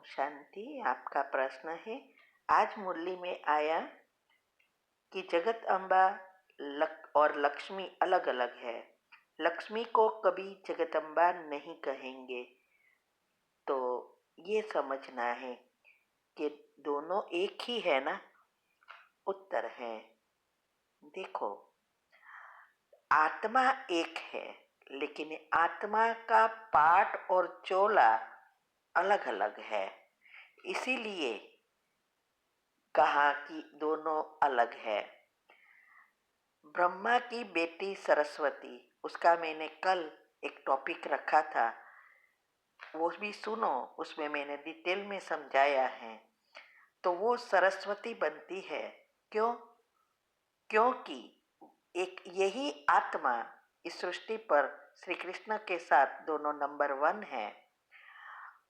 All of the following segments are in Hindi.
शांति। आपका प्रश्न है, आज मुरली में आया कि जगत अम्बा और लक्ष्मी अलग अलग है। लक्ष्मी को कभी जगदम्बा नहीं कहेंगे। तो ये समझना है कि दोनों एक ही है ना। उत्तर है, देखो, आत्मा एक है, लेकिन आत्मा का पाट और चोला अलग अलग है। इसीलिए कहा कि दोनों अलग है। ब्रह्मा की बेटी सरस्वती, उसका मैंने कल एक टॉपिक रखा था, वो भी सुनो, उसमें मैंने डिटेल में समझाया है। तो वो सरस्वती बनती है, क्यों? क्योंकि एक यही आत्मा इस सृष्टि पर श्री कृष्ण के साथ दोनों नंबर 1 है।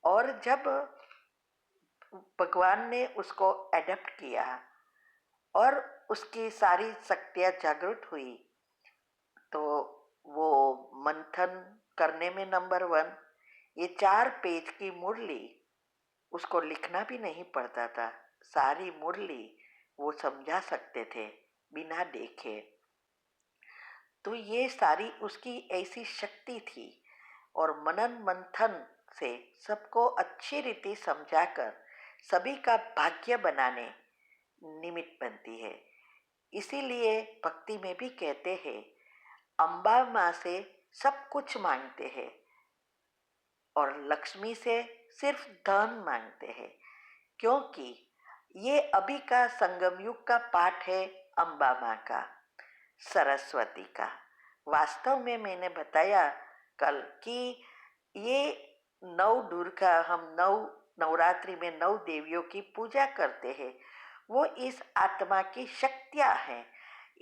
और जब भगवान ने उसको एडप्ट किया और उसकी सारी शक्तियां जागृत हुई, तो वो मंथन करने में नंबर 1। ये 4 पेज की मुरली, उसको लिखना भी नहीं पड़ता था, सारी मुरली वो समझा सकते थे बिना देखे। तो ये सारी उसकी ऐसी शक्ति थी और मनन मंथन से सबको अच्छी रीति समझाकर सभी का भाग्य बनाने निमित्त बनती है। इसीलिए भक्ति में भी कहते हैं, अम्बा माँ से सब कुछ मांगते हैं और लक्ष्मी से सिर्फ धन मांगते हैं, क्योंकि ये अभी का संगम युग का पाठ है अम्बा माँ का, सरस्वती का। वास्तव में मैंने बताया कल कि ये 9 दुर्गा, हम नवरात्रि में 9 देवियों की पूजा करते हैं। वो इस आत्मा की शक्तियां हैं।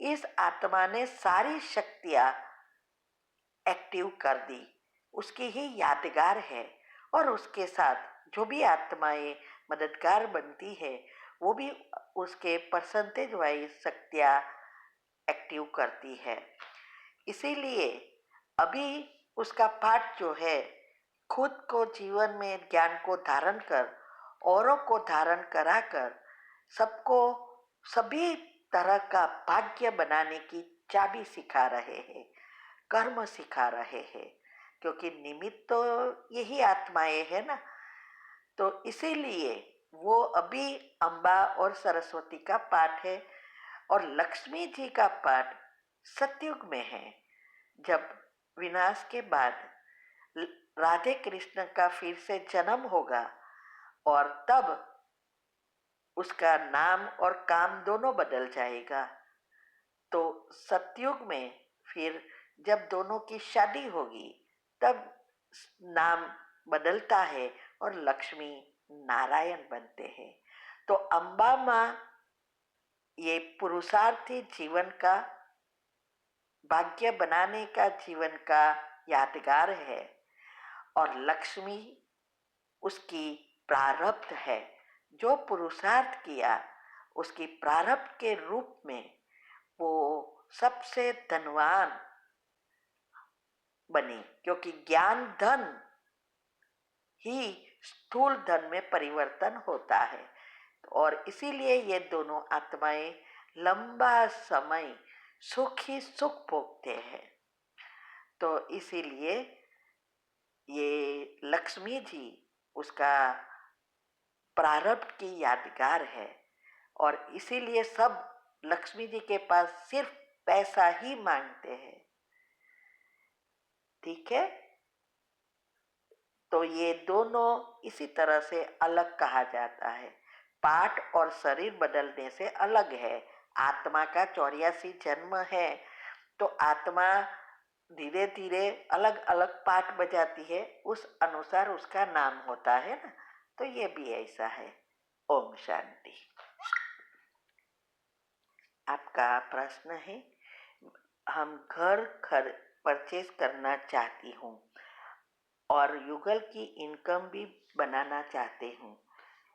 इस आत्मा ने सारी शक्तियां एक्टिव कर दी, उसकी ही यादगार है। और उसके साथ जो भी आत्माएं मददगार बनती है, वो भी उसके परसेंटेज वाइज शक्तियां एक्टिव करती है। इसीलिए अभी उसका पाठ जो है, खुद को जीवन में ज्ञान को धारण कर, औरों को धारण कराकर सबको सभी तरह का भाग्य बनाने की चाबी सिखा रहे हैं, कर्म सिखा रहे हैं, क्योंकि निमित्त तो यही आत्माएं है ना। तो इसीलिए वो अभी अम्बा और सरस्वती का पाठ है। और लक्ष्मी जी का पाठ सतयुग में है, जब विनाश के बाद राधे कृष्ण का फिर से जन्म होगा और तब उसका नाम और काम दोनों बदल जाएगा। तो सतयुग में फिर जब दोनों की शादी होगी, तब नाम बदलता है और लक्ष्मी नारायण बनते हैं। तो अम्बा माँ ये पुरुषार्थी जीवन का, भाग्य बनाने का जीवन का यादगार है, और लक्ष्मी उसकी प्रारब्ध है। जो पुरुषार्थ किया उसकी प्रारब्ध के रूप में वो सबसे धनवान बनी, क्योंकि ज्ञान धन ही स्थूल धन में परिवर्तन होता है। और इसीलिए ये दोनों आत्माएं लंबा समय सुख ही सुख भोगते हैं। तो इसीलिए ये लक्ष्मी जी उसका प्रारब्ध की यादगार है, और इसीलिए सब लक्ष्मी जी के पास सिर्फ पैसा ही मांगते हैं। ठीक है, तो ये दोनों इसी तरह से अलग कहा जाता है। पाठ और शरीर बदलने से अलग है। आत्मा का 84 जन्म है, तो आत्मा धीरे धीरे अलग अलग पाठ बजाती है, उस अनुसार उसका नाम होता है ना। तो ये भी ऐसा है। ओम शांति। आपका प्रश्न है, हम घर परचेज करना चाहती हूँ और युगल की इनकम भी बनाना चाहते हूँ,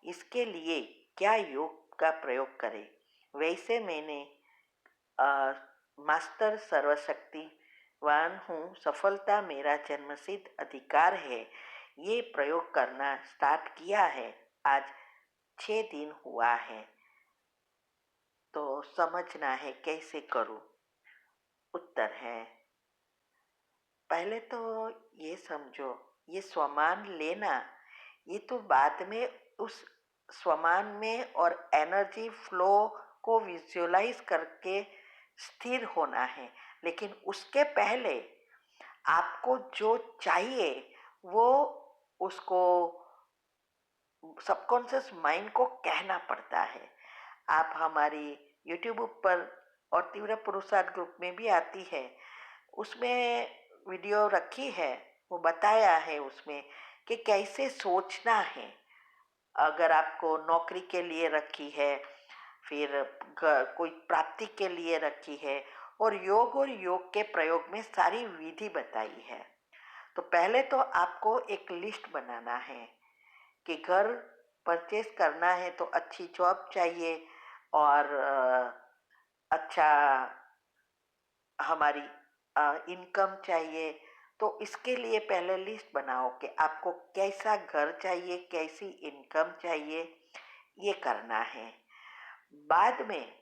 इसके लिए क्या योग का प्रयोग करें? वैसे मैंने मास्टर सर्वशक्तिवान हूँ, सफलता मेरा जन्मसिद्ध अधिकार है, ये प्रयोग करना स्टार्ट किया है। आज 6 दिन हुआ है, तो समझना है कैसे करूं। उत्तर है, पहले तो ये समझो, ये स्वमान लेना, ये तो बाद में उस स्वमान में और एनर्जी फ्लो को विजुअलाइज करके स्थिर होना है। लेकिन उसके पहले आपको जो चाहिए वो उसको सबकॉन्शियस माइंड को कहना पड़ता है। आप हमारी यूट्यूब पर और तीव्र पुरुषार्थ ग्रुप में भी आती है, उसमें वीडियो रखी है, वो बताया है उसमें कि कैसे सोचना है। अगर आपको नौकरी के लिए रखी है, फिर कोई प्राप्ति के लिए रखी है, और योग के प्रयोग में सारी विधि बताई है। तो पहले तो आपको एक लिस्ट बनाना है कि घर परचेज करना है तो अच्छी जॉब चाहिए और अच्छा हमारी इनकम चाहिए। तो इसके लिए पहले लिस्ट बनाओ कि आपको कैसा घर चाहिए, कैसी इनकम चाहिए, ये करना है। बाद में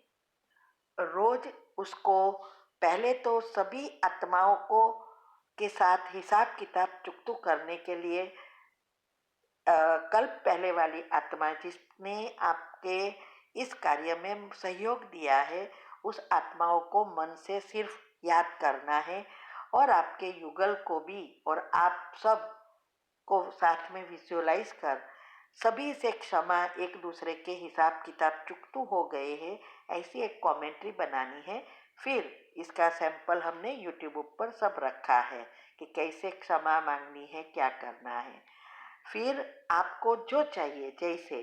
रोज उसको पहले तो सभी आत्माओं को के साथ हिसाब किताब चुकतू करने के लिए कल्प पहले वाली आत्मा जिसने आपके इस कार्य में सहयोग दिया है, उस आत्माओं को मन से सिर्फ याद करना है, और आपके युगल को भी और आप सब को साथ में विजुअलाइज कर सभी से क्षमा, एक दूसरे के हिसाब किताब चुकतू हो गए हैं, ऐसी एक कमेंट्री बनानी है। फिर इसका सैंपल हमने यूट्यूब पर सब रखा है कि कैसे क्षमा मांगनी है, क्या करना है। फिर आपको जो चाहिए, जैसे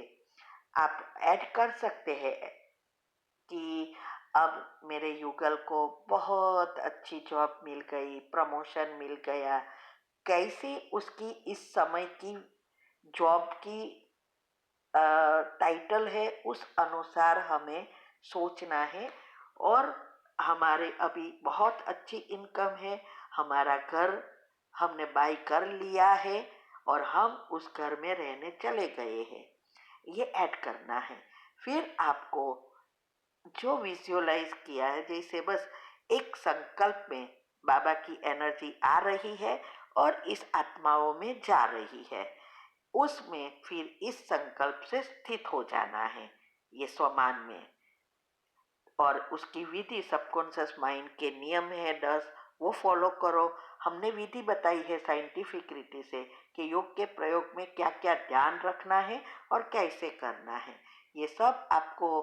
आप ऐड कर सकते हैं कि अब मेरे युगल को बहुत अच्छी जॉब मिल गई, प्रमोशन मिल गया, कैसी उसकी इस समय की जॉब की टाइटल है, उस अनुसार हमें सोचना है। और हमारे अभी बहुत अच्छी इनकम है, हमारा घर हमने बाई कर लिया है और हम उस घर में रहने चले गए हैं, ये ऐड करना है। फिर आपको जो विजुअलाइज किया है, जैसे बस एक संकल्प में बाबा की एनर्जी आ रही है और इस आत्माओं में जा रही है, उसमें फिर इस संकल्प से स्थित हो जाना है, ये स्वमान में। और उसकी विधि सबकॉन्शियस माइंड के नियम है 10, वो फॉलो करो। हमने विधि बताई है साइंटिफिक रीति से कि योग के प्रयोग में क्या क्या ध्यान रखना है और कैसे करना है। ये सब आपको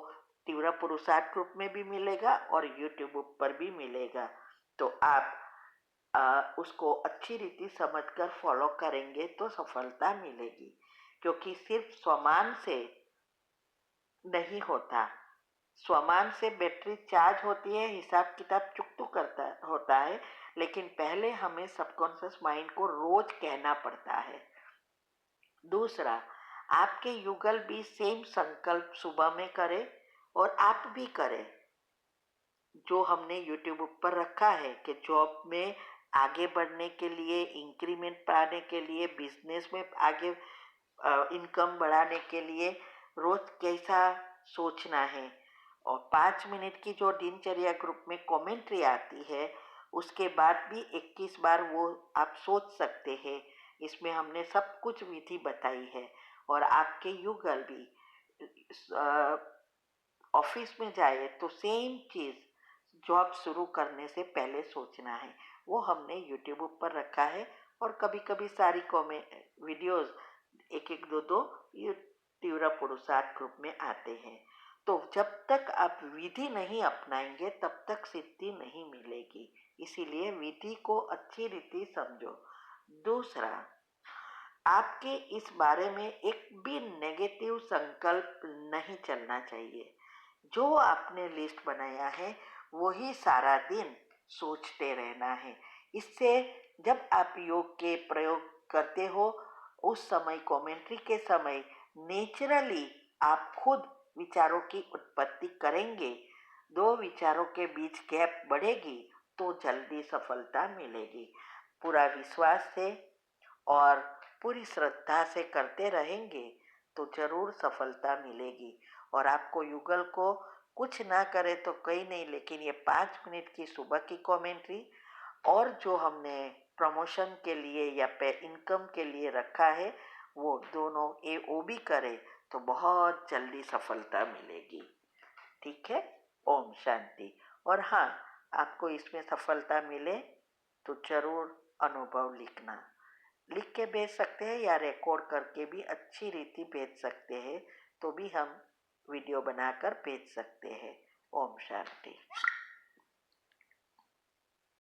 तीव्र पुरुषार्थ ग्रुप में भी मिलेगा और यूट्यूब पर भी मिलेगा। तो आप उसको अच्छी रीति समझकर फॉलो करेंगे तो सफलता मिलेगी। क्योंकि सिर्फ स्वमान से नहीं होता, स्वमान से बैटरी चार्ज होती है, हिसाब किताब चुकतू करता होता है, लेकिन पहले हमें सबकॉन्शियस माइंड को रोज कहना पड़ता है। दूसरा, आपके युगल भी सेम संकल्प सुबह में करे और आप भी करें, जो हमने यूट्यूब पर रखा है कि जॉब में आगे बढ़ने के लिए, इंक्रीमेंट पाने के लिए, बिजनेस में आगे इनकम बढ़ाने के लिए रोज कैसा सोचना है। और 5 मिनट की जो दिनचर्या ग्रुप में कमेंट्री आती है, उसके बाद भी 21 बार वो आप सोच सकते हैं। इसमें हमने सब कुछ विधि बताई है। और आपके युगल भी ऑफिस में जाए तो सेम चीज़ जॉब शुरू करने से पहले सोचना है, वो हमने यूट्यूब पर रखा है। और कभी कभी सारी वीडियोस एक एक दो दो ये तीव्र पुरुषार्थ ग्रुप में आते हैं। तो जब तक आप विधि नहीं अपनाएंगे तब तक सिद्धि नहीं मिलेगी, इसीलिए विधि को अच्छी रीति समझो। दूसरा, आपके इस बारे में एक भी नेगेटिव संकल्प नहीं चलना चाहिए। जो आपने लिस्ट बनाया है वही सारा दिन सोचते रहना है। इससे जब आप योग के प्रयोग करते हो, उस समय कमेंट्री के समय नेचुरली आप खुद विचारों की उत्पत्ति करेंगे। दो विचारों के बीच गैप बढ़ेगी तो जल्दी सफलता मिलेगी। पूरा विश्वास से और पूरी श्रद्धा से करते रहेंगे तो ज़रूर सफलता मिलेगी। और आपको गूगल को कुछ ना करे तो कहीं नहीं, लेकिन ये 5 मिनट की सुबह की कमेंट्री और जो हमने प्रमोशन के लिए या पे इनकम के लिए रखा है, वो दोनों वो भी करे तो बहुत जल्दी सफलता मिलेगी। ठीक है। ओम शांति। और हाँ, आपको इसमें सफलता मिले तो जरूर अनुभव लिख के भेज सकते हैं या रिकॉर्ड करके भी अच्छी रीति भेज सकते हैं, तो भी हम वीडियो बनाकर भेज सकते हैं। ओम शांति।